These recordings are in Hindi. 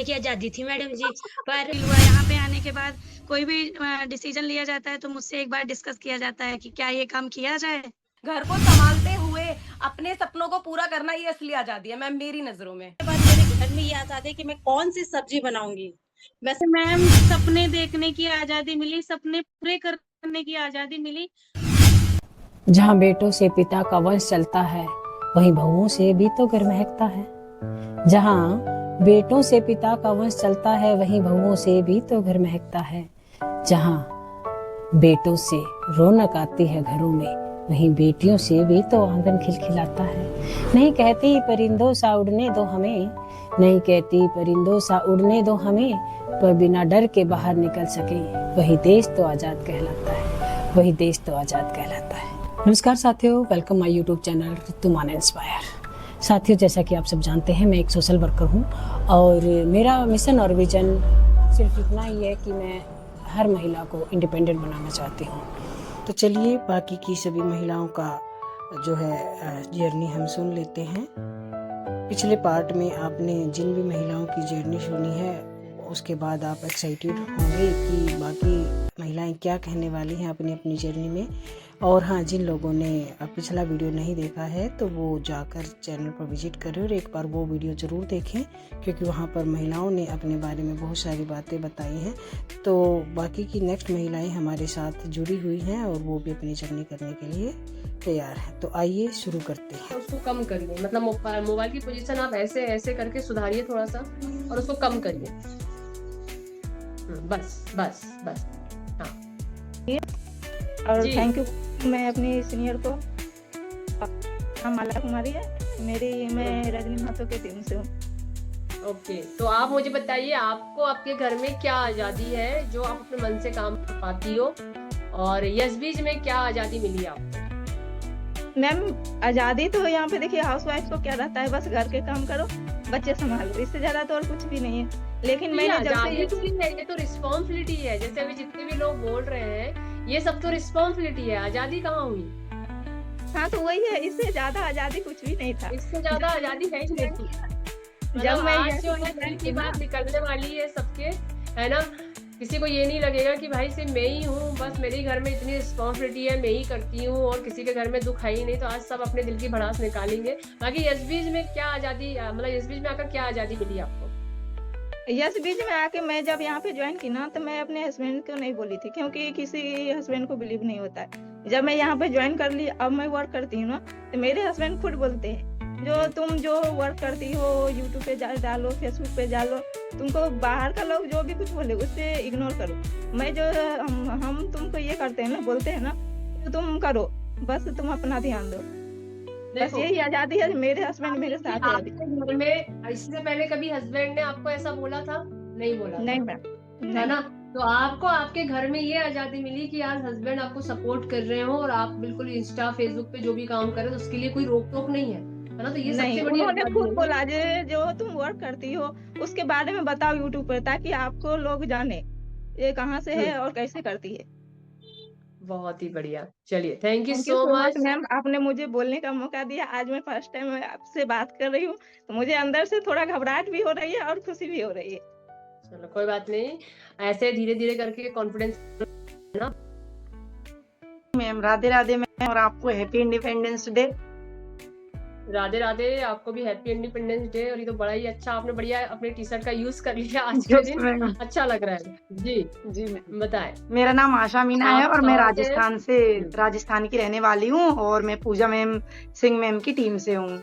की आज़ादी थी मैडम जी, पर हुआ यहाँ पे आने के बाद कोई भी डिसीजन लिया जाता है तो मुझसे एक बार डिस्कस किया जाता है कि क्या ये काम किया जाए? घर को सँभालते हुए अपने सपनों को पूरा करना ये असली आज़ादी है मैम मेरी नज़रों में। के बाद मेरे घर में ये आज़ादी है कि मैं कौन-सी सब्ज़ी बनाऊँगी। वैसे मैम सपने देखने की आज़ादी मिली, सपने पूरे करने की आज़ादी मिली। जहाँ बेटों से पिता का वंश चलता है, वहीं बहुओं से भी तो घर महकता है। जहाँ बेटों से पिता का वंश चलता है, वहीं बहुओं से भी तो घर महकता है। जहाँ बेटों से रौनक आती है घरों में, वहीं बेटियों से भी तो आंगन खिलखिलाता है। नहीं कहती परिंदों सा उड़ने दो हमें, नहीं कहती परिंदों सा उड़ने दो हमें, पर बिना डर के बाहर निकल सके, वही देश तो आजाद कहलाता है, वही देश तो आजाद कहलाता है। नमस्कार साथियों, welcome my YouTube channel Tuman inspire. साथियों, जैसा कि आप सब जानते हैं, मैं एक सोशल वर्कर हूं और मेरा मिशन और विजन सिर्फ इतना ही है कि मैं हर महिला को इंडिपेंडेंट बनाना चाहती हूं। तो चलिए बाकी की सभी महिलाओं का जो है जर्नी हम सुन लेते हैं। पिछले पार्ट में आपने जिन भी महिलाओं की जर्नी सुनी है, उसके बाद आप एक्साइटेड होंगे कि बाकी महिलाएं क्या कहने वाली हैं अपनी अपनी जर्नी में। और हाँ, जिन लोगों ने पिछला वीडियो नहीं देखा है तो वो जाकर चैनल पर विजिट करें और एक बार वो वीडियो ज़रूर देखें, क्योंकि वहाँ पर महिलाओं ने अपने बारे में बहुत सारी बातें बताई हैं। तो बाकी की नेक्स्ट महिलाएं हमारे साथ जुड़ी हुई हैं और वो भी अपनी जर्नी करने के लिए तैयार हैं। तो आइए शुरू करते हैं। उसको कम करिए, मतलब मोबाइल की पोजीशन आप ऐसे ऐसे करके सुधारिए थोड़ा सा और उसको कम करिए। बस बस बस हाँ। और थैंक यू। मैं अपनी सीनियर को माला कुमारी है मैं रजनी महतो के टीम से हूँ। ओके, तो आप मुझे बताइए, आपको आपके घर में क्या आज़ादी है जो आप अपने मन से काम कर पाती हो, और यस बीज में क्या आज़ादी मिली आपको? मैम आज़ादी तो यहाँ पे देखिए, हाउस वाइफ को क्या रहता है, बस घर के काम करो, बच्चे संभालो, इससे ज्यादा तो और कुछ भी नहीं है। लेकिन मैंने जब से ये तो रिस्पॉन्सिबिलिटी है, जैसे अभी जितने भी लोग बोल रहे हैं ये सब तो रिस्पॉन्सिबिलिटी है, आज़ादी कहाँ हुई? हाँ तो वही है, इससे ज्यादा आज़ादी कुछ भी नहीं था। इससे ज्यादा आज़ादी है ही नहीं। जब मैं जो है दिल की बात निकलने वाली है सबके, है ना, किसी को ये नहीं लगेगा कि भाई सिर्फ मैं ही हूँ, बस मेरे घर में इतनी रिस्पॉन्सिबिलिटी है, मैं ही करती हूँ और किसी के घर में दुख है ही नहीं। तो आज सब अपने दिल की भड़ास निकालेंगे। बाकी यस बीज में क्या आज़ादी, मतलब यस बीज में आकर क्या आज़ादी मिली आपको? यस बीच में आके मैं जब यहाँ पे ज्वाइन की ना, तो मैं अपने हस्बैंड को नहीं बोली थी, क्योंकि किसी हस्बैंड को बिलीव नहीं होता है। जब मैं यहाँ पे ज्वाइन कर ली, अब मैं वर्क करती हूँ ना, तो मेरे हस्बैंड खुद बोलते हैं, तुम जो वर्क करती हो यूट्यूब पे डालो, फेसबुक पे डालो, तुमको बाहर का लोग जो भी कुछ बोले उससे इग्नोर करो। मैं जो हम तुमको ये करते हैं ना, बोलते हैं ना, तो तुम करो, बस तुम अपना ध्यान दो। बस यही आज़ादी है। मेरे हस्बैंड मेरे साथ है अभी। घर में इससे पहले कभी हस्बैंड ने आपको ऐसा बोला था? नहीं बोला? नहीं मैम, है ना। तो आपको आपके घर में ये आज़ादी मिली कि आज हस्बैंड आपको सपोर्ट कर रहे हो और आप बिल्कुल इंस्टा फेसबुक पे जो भी काम कर रहे हो तो उसके लिए कोई रोक टोक नहीं है ना। तो ये सबसे बड़ी उन्होंने खुद बोला, जो तुम वर्क करती हो उसके बारे में बताओ यूट्यूब पर, ताकि आपको लोग जाने ये कहाँ से है और कैसे करती है। बहुत ही बढ़िया। चलिए, thank you so much ma'am, आपने मुझे बोलने का मौका दिया। आज मैं फर्स्ट टाइम आपसे बात कर रही हूँ, तो मुझे अंदर से थोड़ा घबराहट भी हो रही है और खुशी भी हो रही है। चलो कोई बात नहीं, ऐसे धीरे धीरे करके कॉन्फिडेंस ना। मैम राधे राधे मैम, और आपको happy independence day. Radhe Radhe, आपको भी हैप्पी इंडिपेंडेंस डे। और ये तो बड़ा ही अच्छा, आपने बढ़िया अपने टी शर्ट का यूज कर लिया आज के दिन, अच्छा लग रहा है। जी जी मैम, बताएं। मेरा नाम आशा मीना है और मैं राजस्थान की रहने वाली हूँ और मैं पूजा मैम सिंह मैम की टीम से हूँ।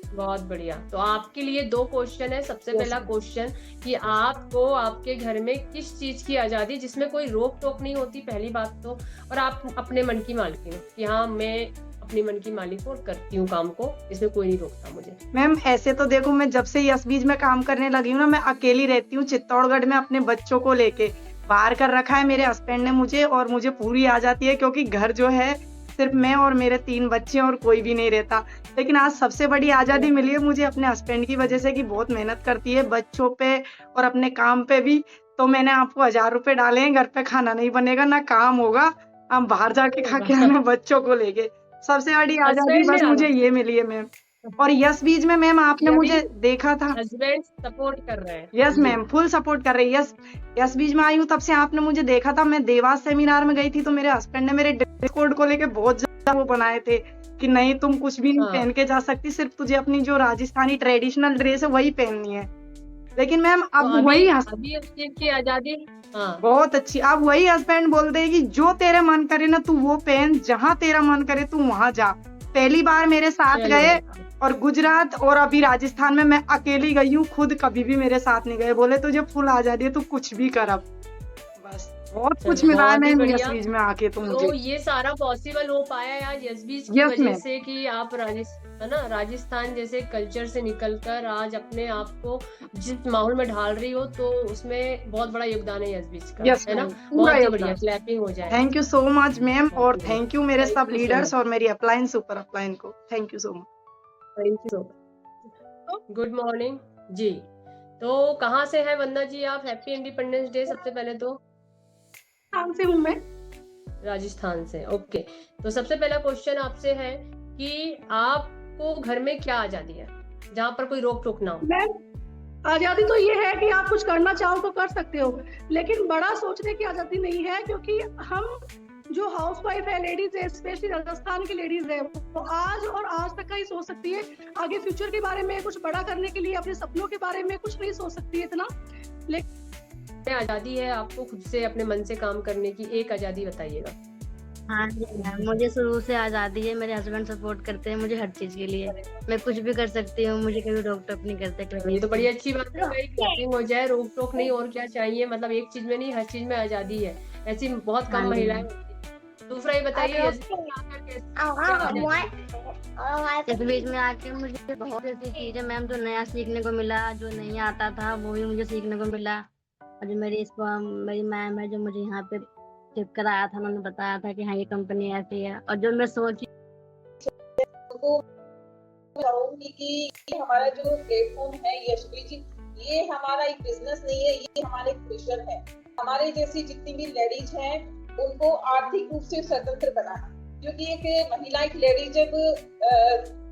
बहुत बढ़िया। तो आपके लिए 2 क्वेश्चन है। सबसे पहला क्वेश्चन कि आपको आपके घर में किस चीज की आजादी जिसमें कोई रोक टोक नहीं होती, पहली बात तो, और आप अपने मन की मालिक हो कि हाँ मैं अपनी मन की मालिक हूँ और करती हूँ काम को, इसमें कोई नहीं रोकता मुझे। मैम ऐसे तो देखो, मैं जब से यस बीज में काम करने लगी हूँ ना, मैं अकेली रहती हूँ चित्तौड़गढ़ में अपने बच्चों को लेके। बाहर कर रखा है मेरे हस्बैंड ने मुझे, और मुझे पूरी आ जाती है क्योंकि घर जो है सिर्फ मैं और मेरे 3 बच्चे और कोई भी नहीं रहता। लेकिन आज सबसे बड़ी आजादी मिली है मुझे अपने हस्बैंड की वजह से, कि बहुत मेहनत करती है बच्चों पे और अपने काम पे भी। तो मैंने आपको 1000 रुपए डाले हैं, घर पे खाना नहीं बनेगा ना काम होगा, हम बाहर जाके खा के आना बच्चों को लेके। सबसे बड़ी आजादी बस मुझे ये मिली है मैम। और यस बीज में मैम आपने यानी मुझे देखा था। हस्बैंड सपोर्ट कर रहे हैं। यस जी मैम, फुल सपोर्ट कर रही है। यस बीज में आई हूँ तब से आपने मुझे देखा था। मैं देवास सेमिनार में गई थी तो मेरे हस्बैंड ने मेरे ड्रेस कोड को लेके बहुत ज्यादा वो बनाए थे कि नहीं तुम कुछ भी नहीं हाँ पहन के जा सकती, सिर्फ तुझे अपनी जो राजस्थानी ट्रेडिशनल ड्रेस है वही पहननी है। लेकिन मैम तो अब अभी वही अभी इस चीज की आजादी। हाँ बहुत अच्छी, अब वही हस्बैंड बोलते हैं कि जो तेरे मन करे ना तू वो पहन, जहाँ तेरा मन करे तू वहां जा। पहली बार मेरे साथ चलो गए और गुजरात और अभी राजस्थान में मैं अकेली गई हूँ, खुद कभी भी मेरे साथ नहीं गए। बोले तुझे फुल आजादी है, तू कुछ भी कर। अब बस बहुत कुछ चलो मिला है बहुत ही मैम बढ़िया। यस बीज में आके तो तो मुझे। ये सारा पॉसिबल हो पाया यार यस बीज की यस वजह मैम, से कि आप राजस्थान जैसे कल्चर से निकलकर आज अपने आप को जिस माहौल में ढाल रही हो, तो उसमें बहुत बड़ा योगदान है यस बीज का, यस है ना। मैम, पूरा बहुत ही बढ़िया, योगदान। क्लैपिंग हो जाए। Thank you so much ma'am, और बहुत ही थैंक यू मेरे थैंक सब यू सो लीडर्स मच। और मेरी अपलाइन सुपर अपलाइन को thank you so much. Thank you so much. Good morning ji. तो कहाँ से है वंदना जी आप? हैप्पी इंडिपेंडेंस डे सबसे पहले तो। कहाँ से हूँ मैं? राजस्थान से, ओके। तो सबसे पहला क्वेश्चन आपसे है कि आपको घर में क्या आजादी है जहाँ पर कोई रोक टोक ना हो? मैम आजादी तो ये है कि आप कुछ करना चाहो तो कर सकते हो, लेकिन बड़ा सोचने की आजादी नहीं है, क्योंकि हम जो हाउसवाइफ है, लेडीज है, स्पेशली राजस्थान की लेडीज है, वो आज और आज तक का ही सोच सकती है। आगे फ्यूचर के बारे में, कुछ बड़ा करने के लिए, अपने सपनों के बारे में कुछ नहीं सोच सकती है इतना। आजादी है आपको खुद से अपने मन से काम करने की, एक आजादी बताइएगा। हाँ जी मैम, मुझे शुरू से आजादी है। मेरे हस्बैंड सपोर्ट करते हैं मुझे हर चीज के लिए। मैं कुछ भी कर सकती हूँ, मुझे कभी रोक टोक नहीं करते। ये तो बड़ी अच्छी बात है भाई, क्लैपिंग हो जाए। रोक टोक नहीं, और क्या चाहिए। मतलब एक चीज में नहीं, हर चीज में आजादी है। ऐसी बहुत कम हाँ जी महिलाएं मैम। होती हैं। दूसरा ये बताइए इस बीच में आके मुझे बहुत ऐसी चीजें मैम जो नया सीखने को मिला, जो नहीं आता था वो भी मुझे सीखने को मिला। और जो मेरी मैम है जो मुझे यहाँ पे शिफ्ट कराया था, उन्होंने बताया था कि हाँ ये कंपनी ऐसी है। और जो मैं सोची चाहूंगी कि हमारा जो प्लेटफॉर्म है यशवी जी, ये हमारा एक बिजनेस नहीं है, ये हमारा एक मिशन है। हमारे जैसी जितनी भी लेडीज हैं उनको आर्थिक रूप से स्वतंत्र बनाना, क्योंकि एक महिला, एक लेडी जब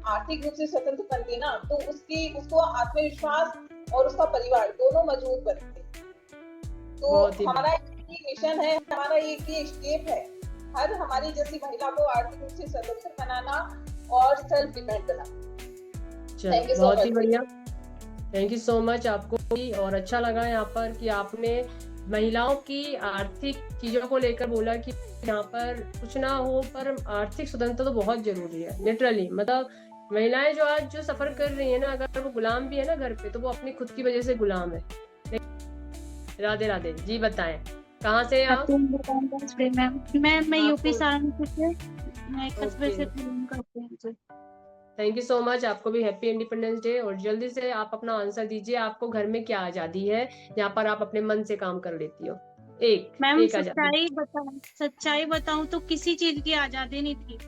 आर्थिक रूप से स्वतंत्र बनती है ना, तो उसको आत्मविश्वास और उसका परिवार दोनों मजबूत बनते हैं। तो हमारा ये मिशन है, हमारा ये स्टेप है, हर हमारी जैसी महिला को आर्थिक रूप से स्वतंत्र बनाना और सेल्फ डिपेंड बनाना। बहुत ही बढ़िया, थैंक यू सो मच आपको भी। और अच्छा लगा यहाँ पर कि आपने महिलाओं की आर्थिक चीजों को लेकर बोला कि यहाँ पर कुछ ना हो, पर आर्थिक स्वतंत्रता तो बहुत जरूरी है। लिटरली मतलब महिलाएं जो आज जो सफर कर रही है ना, अगर वो गुलाम भी है ना घर पे, तो वो अपनी खुद की वजह से गुलाम है। राधे राधे जी। बताएं कहाँ से आप? मैं यूपी सहारनपुर से, मैं कस्बे से बिलोंग करती हूँ। थैंक यू सो मच, आपको भी हैप्पी इंडिपेंडेंस डे। और जल्दी से आप अपना आंसर दीजिए, आपको घर में क्या आजादी है यहाँ पर आप अपने मन से काम कर लेती हो? मैम एक आजादी। सच्चाई बताऊं तो किसी चीज की आजादी नहीं थी,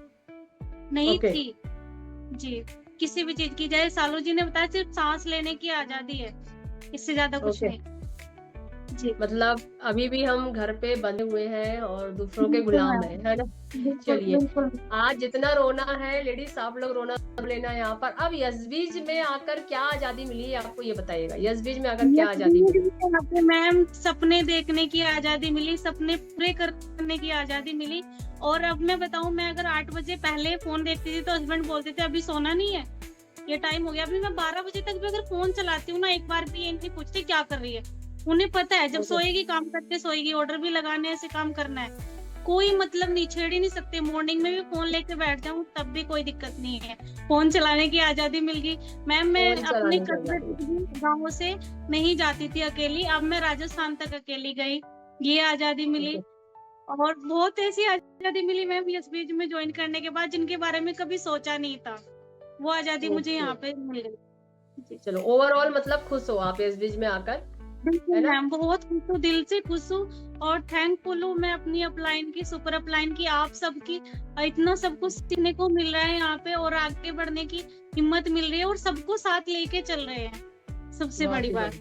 नहीं थी जी, किसी भी चीज की। जैसे सालू जी ने बताया, सिर्फ सांस लेने की आजादी है, इससे ज्यादा कुछ नहीं जी। मतलब अभी भी हम घर पे बंधे हुए हैं और दूसरों के गुलाम है ना। चलिए, आज जितना रोना है लेडीज, आप लोग रोना लेना यहाँ पर। अब यशबीज में आकर क्या आजादी मिली है आपको, ये बताइएगा। यशबीज में आकर क्या आजादी मिली? मैम सपने देखने की आजादी मिली, सपने पूरे करने की आजादी मिली। और अब मैं बताऊं, मैं अगर 8 बजे पहले फोन देखती थी तो हस्बैंड बोलते थे अभी सोना नहीं है, ये टाइम हो गया। अभी मैं 12 बजे तक भी अगर फोन चलाती हूँ ना, एक बार भी ये नहीं पूछते क्या कर रही है। उन्हें पता है जब सोएगी काम करके सोएगी, ऑर्डर भी लगाने से काम करना है, कोई मतलब नहीं, छेड़ ही नहीं सकते। मॉर्निंग में भी फोन लेके बैठ जाऊं तब भी कोई दिक्कत नहीं है, फोन चलाने की आजादी मिल गई। मैम मैं अपने गाँव से नहीं जाती थी अकेली, अब मैं राजस्थान तक अकेली गई, ये आजादी मिली। और बहुत ऐसी आजादी मिली मैम इस बीच में ज्वाइन करने के बाद, जिनके बारे में कभी सोचा नहीं था, वो आजादी मुझे यहाँ पे मिल गई। चलो, ओवरऑल मतलब खुश हो आप इस बीच में आकर? बिल्कुल मैम, बहुत खुश हूँ, दिल से खुश हूँ और थैंकफुल हूँ मैं अपनी अपलाइन की, सुपर अपलाइन की, आप सबकी। इतना सब कुछ सीखने को मिल रहा है यहाँ पे, और आगे बढ़ने की हिम्मत मिल रही है, और सबको साथ लेके चल रहे हैं, सबसे बड़ी बात।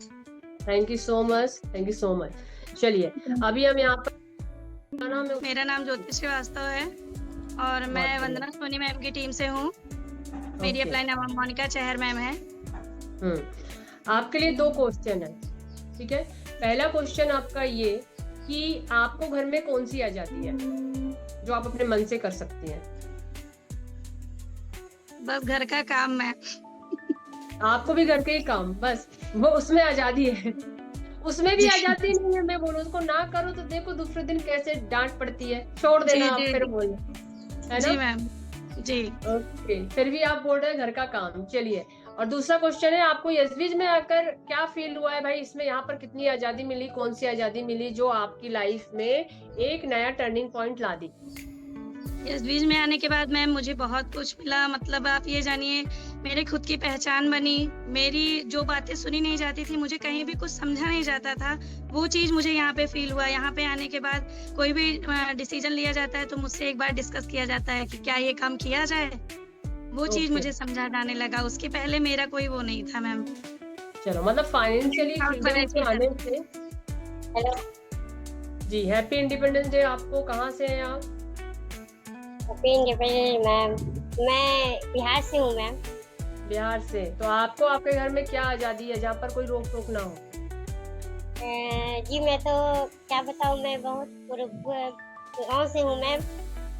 Thank you so much, thank you so much. चलिए, अभी हम यहाँ पर, मेरा नाम ज्योति श्रीवास्तव है और मैं वंदना सोनी मैम की टीम से हूँ। मेरी Okay. Upline Monika Chahar ma'am है। आपके लिए 2 क्वेश्चन है, ठीक है। पहला क्वेश्चन आपका ये कि आपको घर में कौन सी आजादी है जो आप अपने मन से कर सकती हैं? बस घर का काम है। आपको भी घर के ही काम, बस वो उसमें आजादी है। उसमें भी आजादी नहीं है, मैं बोलूं उसको ना करो तो देखो दूसरे दिन कैसे डांट पड़ती है, छोड़ देना आप, फिर बोलना, है जी ना। मैम जी। ओके, फिर भी आप बोल रहे हैं घर का काम। चलिए, और दूसरा क्वेश्चन है, आपको एसबीज में आकर क्या फील हुआ है भाई? इसमें यहाँ पर कितनी आजादी मिली, कौन सी आजादी मिली जो आपकी लाइफ में एक नया टर्निंग पॉइंट ला दी? इस बीच में आने के बाद मैम मुझे बहुत कुछ मिला। मतलब आप ये जानिए, मेरे खुद की पहचान बनी। मेरी जो बातें सुनी नहीं जाती थी, मुझे कहीं भी कुछ समझा नहीं जाता था, वो चीज मुझे यहाँ पे फील हुआ। यहाँ पे आने के बाद कोई भी डिसीजन लिया जाता है तो मुझसे एक बार डिस्कस किया जाता है कि क्या ये काम किया जाए, वो चीज Okay. मुझे समझ आने लगा। उसके पहले मेरा कोई वो नहीं था मैम। चलो, मतलब फाइनेंशियली फ्रीडम आने से। हेलो जी, हैप्पी इंडिपेंडेंस डे आपको। कहाँ से हैं आप? हैप्पी इंडिपेंडेंस मैम, मैं बिहार से हूँ मैम। बिहार से। तो आपको आपके घर में क्या आजादी है जहाँ पर कोई रोक टोक ना हो? जी मैं तो क्या बताऊँ, मैं बहुत गांव से हूँ मैम।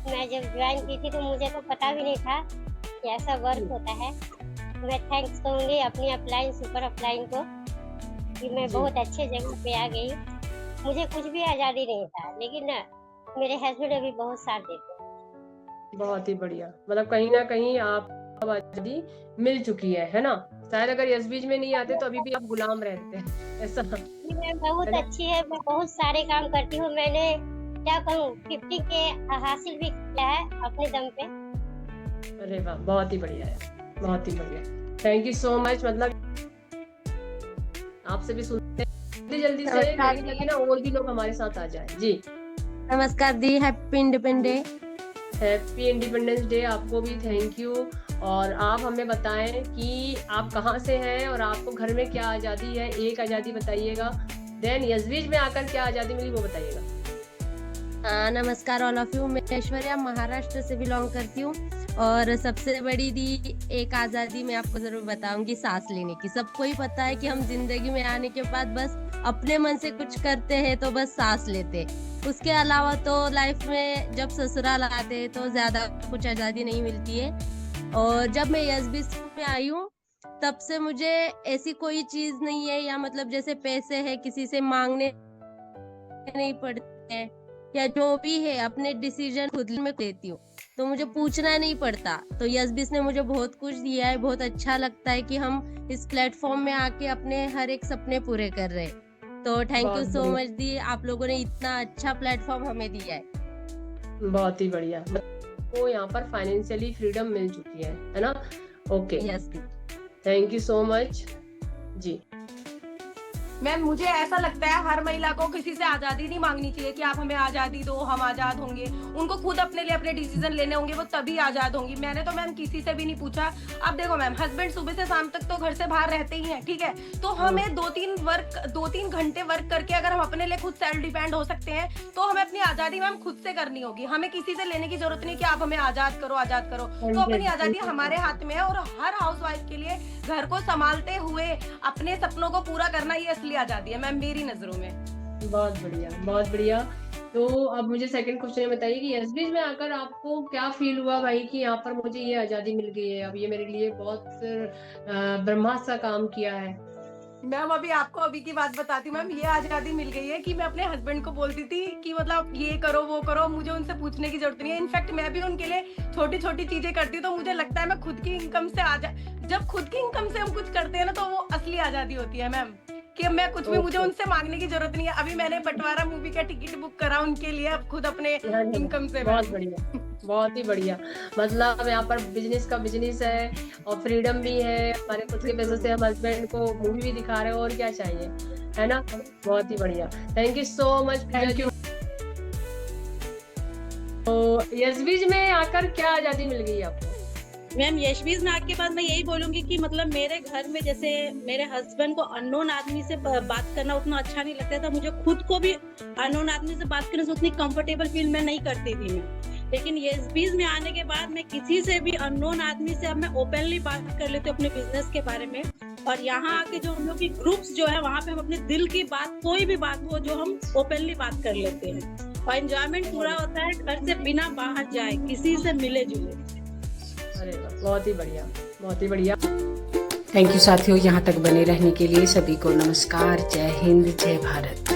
मैं जब ज्वाइन की थी तो मुझे तो पता भी नहीं था कि ऐसा वर्क होता है। मैं थैंक्स कहूँगी अपनी अपलाइन सुपर अपलाइन को कि मैं जी। बहुत अच्छे जगह पे आ गई। मुझे कुछ भी आज़ादी नहीं था, लेकिन ना मेरे हस्बैंड अभी बहुत साथ देते हैं। बहुत ही बढ़िया, मतलब कहीं ना कहीं आप आजादी मिल चुकी है ना। शायद अगर एसबीज में नहीं आते तो अभी भी आप गुलाम रहते हैं, ऐसा। जी मैम बहुत अच्छी है, मैं बहुत सारे काम करती हूँ। मैंने क्या कहूँ 50 के हासिल भी किया है अपने दम पे। अरे वाह, बहुत ही बढ़िया है, बहुत ही बढ़िया। Thank you so much. मतलब आपसे भी सुनते हैं जल्दी से, लेकिन ना और भी लोग हमारे साथ आ जाए। जी नमस्कार दी, happy independence day. Happy independence day आपको भी, थैंक यू। और आप हमें बताएं कि आप कहाँ से हैं और आपको घर में क्या आज़ादी है, एक आज़ादी बताइएगा। देन एसबीज में आकर क्या आज़ादी मिली वो बताइएगा। नमस्कार ऑल ऑफ यू, मैं ऐश्वर्या महाराष्ट्र से बिलोंग करती हूँ। और सबसे बड़ी दी एक आज़ादी मैं आपको जरूर बताऊंगी, सांस लेने की। सबको ही पता है कि हम जिंदगी में आने के बाद बस अपने मन से कुछ करते हैं तो बस सांस लेते। उसके अलावा तो लाइफ में जब ससुराल आते हैं तो ज्यादा कुछ आज़ादी नहीं मिलती है। और जब मैं एसबीज में आई हूँ तब से मुझे ऐसी कोई चीज नहीं है, या मतलब जैसे पैसे है किसी से मांगने नहीं पड़ते हैं, या जो भी है अपने डिसीजन खुद में लेती हूँ, तो मुझे पूछना नहीं पड़ता। तो एसबीज ने मुझे बहुत कुछ दिया है। बहुत अच्छा लगता है कि हम इस प्लेटफॉर्म में आके अपने हर एक सपने पूरे कर रहे हैं। तो थैंक यू सो मच दी, आप लोगों ने इतना अच्छा प्लेटफॉर्म हमें दिया है। बहुत ही बढ़िया, वो यहाँ पर फाइनेंशियली फ्रीडम मिल चुकी है ना। ओके, यस दी, थैंक यू सो मच। जी मैम मुझे ऐसा लगता है हर महिला को किसी से आजादी नहीं मांगनी चाहिए कि आप हमें आजादी दो, हम आजाद होंगे। उनको खुद अपने लिए अपने डिसीजन लेने होंगे, वो तभी आजाद होंगी। मैंने तो मैम किसी से भी नहीं पूछा। अब देखो मैम, हस्बैंड सुबह से शाम तक तो घर से बाहर रहते ही हैं, ठीक है। तो हमें 2-3 घंटे वर्क करके अगर हम अपने लिए खुद सेल्फ डिपेंड हो सकते हैं तो हमें अपनी आजादी मैम खुद से करनी होगी। हमें किसी से लेने की जरूरत नहीं कि आप हमें आजाद करो, आजाद करो। तो अपनी आजादी हमारे हाथ में है। और हर हाउसवाइफ के लिए घर को संभालते हुए अपने सपनों को पूरा करना ये असली आजादी है मैम, मेरी नजरों में। बहुत बढ़िया, बहुत बढ़िया। तो अब मुझे सेकंड क्वेश्चन बताइए कि एसबीज में आकर आपको क्या फील हुआ भाई कि यहाँ पर मुझे ये आजादी मिल गई है, अब ये मेरे लिए बहुत ब्रह्मास्त्र सा काम किया है। मैम अभी आपको अभी की बात बताती हूँ मैम, ये आजादी मिल गई है कि मैं अपने हस्बैंड को बोलती थी कि मतलब ये करो वो करो, मुझे उनसे पूछने की जरूरत नहीं है। इनफैक्ट मैं भी उनके लिए छोटी छोटी चीजें करती हूँ। तो मुझे लगता है मैं खुद की इनकम से जब खुद की इनकम से हम कुछ करते हैं ना तो वो असली आजादी होती है मैम, कि मैं कुछ भी मुझे उनसे मांगने की जरूरत नहीं है। अभी मैंने बंटवारा मूवी का टिकट बुक करा उनके लिए, अब खुद अपने इनकम से। बहुत बढ़िया, बहुत ही बढ़िया। मतलब यहाँ पर बिजनेस का बिजनेस है और फ्रीडम भी है, हमारे खुद के पैसों से हम हस्बैंड को मूवी भी दिखा रहे हैं, और क्या चाहिए, है ना। बहुत ही बढ़िया, thank you so much. Thank you. तो एसबीज में आकर क्या आजादी मिल गई आपको? मैम यशबीज में आके के बाद मैं यही बोलूंगी कि मतलब मेरे घर में जैसे मेरे हस्बैंड को अननोन आदमी से बात करना उतना अच्छा नहीं लगता था, मुझे खुद को भी अननोन आदमी से बात करने से उतनी कंफर्टेबल फील मैं नहीं करती थी मैं। लेकिन ये इस बीच में आने के बाद मैं किसी से भी अननोन आदमी से अब मैं ओपनली बात कर लेती हूँ अपने बिजनेस के बारे में। और यहाँ आके जो हम लोग की ग्रुप्स जो है वहाँ पे हम अपने दिल की बात, कोई भी बात हो जो हम ओपनली बात कर लेते हैं और एंजॉयमेंट पूरा होता है घर से बिना बाहर जाए, किसी से मिले जुले। अरे वाह, बहुत ही बढ़िया, बहुत ही बढ़िया। थैंक यू साथियों, यहाँ तक बने रहने के लिए सभी को नमस्कार। जय हिंद, जय भारत।